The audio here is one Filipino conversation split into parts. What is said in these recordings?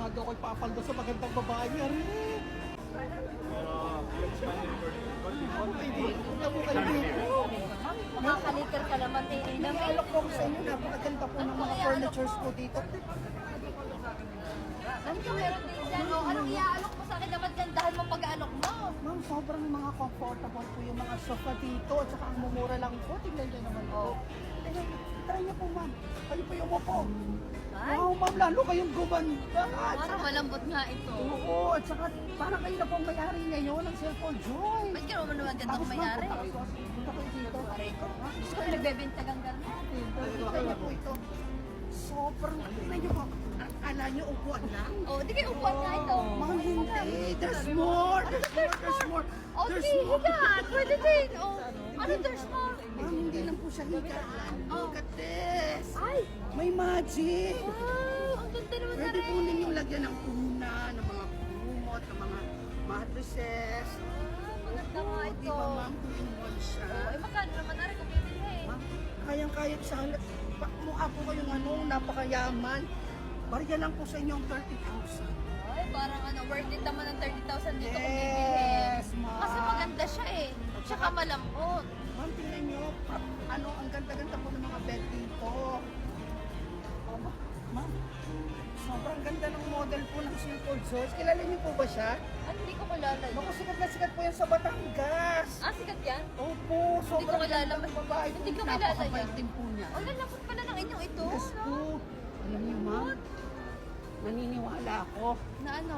masyado ako ipapaldo sa magandang babae niya rin. Hindi na po kayo dito. Makakaliter ka naman din. Nag-alok po ako sa inyo, napakaganda po ng mga furnitures po dito. Ano ka meron din dyan? O, anong iaalok mo sa akin naman gandahan mo pag-aalok mo? Ma'am, sobrang mga comfortable po yung mga sofa dito at saka ang mumura lang po. Tingnan niyo naman po. Try niyo po, ma'am. Kayo po yung upo. Ay, Wow, ma'am, lalo kayong gumanda. parang malambot nga ito. Oo, at saka parang kayo na pong may-ari ngayon ng cellphone Joy. Ba't ka naman naman ganda kung mayari? Punta kayo dito. Gusto ko nagbebenta kang gano'n. Tingnan niyo po ito. Sobrang, tingnan niyo po. Akala niyo upuan lang. O, di kayo upuan nga ito. Ma'am, hindi. There's more. There's more. O, There's di, more. higaan. Pwede din. O, ano there's more? Ma'am, hindi lang po siya higaan. Oh. Look at this. Ay, May magic. wow, ang ganda naman na Pwede po rin. ninyong lagyan ng una, ng mga kumot, ng mga mattresses. Maganda nga Di ito. ba, ma'am, two-in-one siya? Eh, magkano naman na rin kung bibili eh? Ma'am, kayang-kaya sa halat. Mukha po kayong napakayaman. Barya lang po sa inyong 30,000. Ay, parang ano, worth it naman ng 30,000 dito kung bibili. Yes, ma'am. Kasi maganda siya eh. Tsaka malambot. Ma'am, tingnan nyo. Ang ganda-ganda po ng mga bed dito. Oh, ma'am, sobrang ganda ng model po ng Simple Joys. Kilala niyo po ba siya? Ay, hindi ko kilala yun. Naku, sikat na sikat po yan sa Batangas. Ah, sikat yan? Opo, Hindi sobrang ko kilala. ganda ng babae po. Hindi ko kilala Napakabait yan. din po niya. Oh, lalapot pala ng inyong ito. Yes no? po. Alam niyo, ma'am, naniniwala ako. Na ano?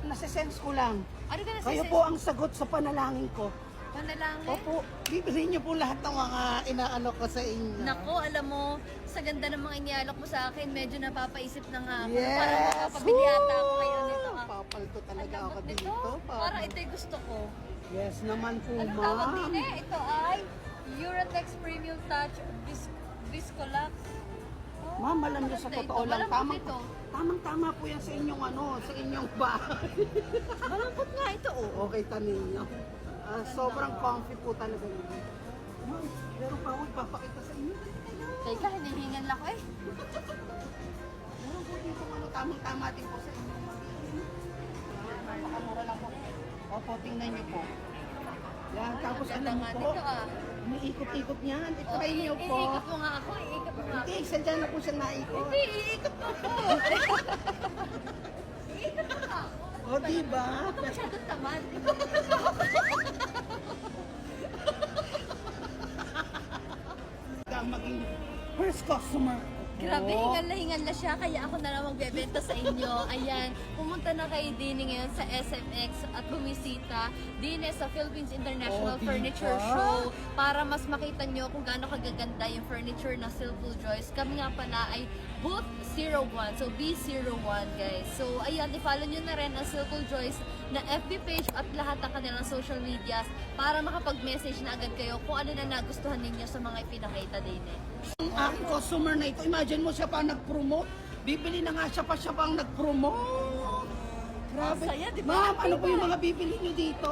Nasa-sense ko lang. Ano ka na Kayo po ang sagot sa panalangin ko. Panalangin? Opo, bibiliin niyo po lahat ng mga inaano ko sa inyo. Nako, alam mo, sa ganda ng mga inialok mo sa akin, medyo napapaisip na nga ako. Yes! Parang makapabili ata ako ngayon nito. Ah. Papalto Ang talaga ako lambot dito. nito. Parang ito yung gusto ko. Yes naman po, Anong tawag din ma'am. eh? Ito ay Eurotex Premium Touch Viscolax. Oh, Ma'am, alam niyo sa maganda totoo ito. lang, Malambot ito. tamang-tama po yan sa inyong sa inyong bahay. Malambot nga ito, oh. Okay, tanin niyo. Sobrang comfy po talaga yun. Ma'am, pero pa ako ipapakita sa inyo. Teka, hinihingan lang ko eh. Meron po dito tamang-tama din po sa inyong napakamura lang po. Opo, tingnan niyo po. Yan, tapos ang alam ganda mo nga po, nito, ah. umiikot-ikot niyan. I-try niyo po. Iikot mo nga ako, iikot mo nga ako. Hindi, sadya na po siya naikot. Hindi, iikot mo ako. Iikot mo nga ako. O, diba? Huwag ka masyadong tamad. Maging first customer. Grabe, Oo. hingal na siya, kaya ako na lang magbebenta sa inyo. Ayan, pumunta na kayo din ngayon sa SMX at bumisita din sa Philippines International Oh, diba? Furniture Show para mas makita nyo kung gaano kagaganda yung furniture na Simple Joys. Kami nga pala ay Booth 01, so B01 guys. So ayan, i-follow nyo na rin ang Simple Joys na FB page at lahat ng kanilang social medias para makapag-message na agad kayo kung ano na nagustuhan ninyo sa mga ipinakita din eh. Ang aking customer na ito, imagine mo siya pa nag-promote. Bibili na nga siya pa ang nag-promote. Grabe. Ang saya, di ba? Ma'am, ano po yung mga bibili niyo dito?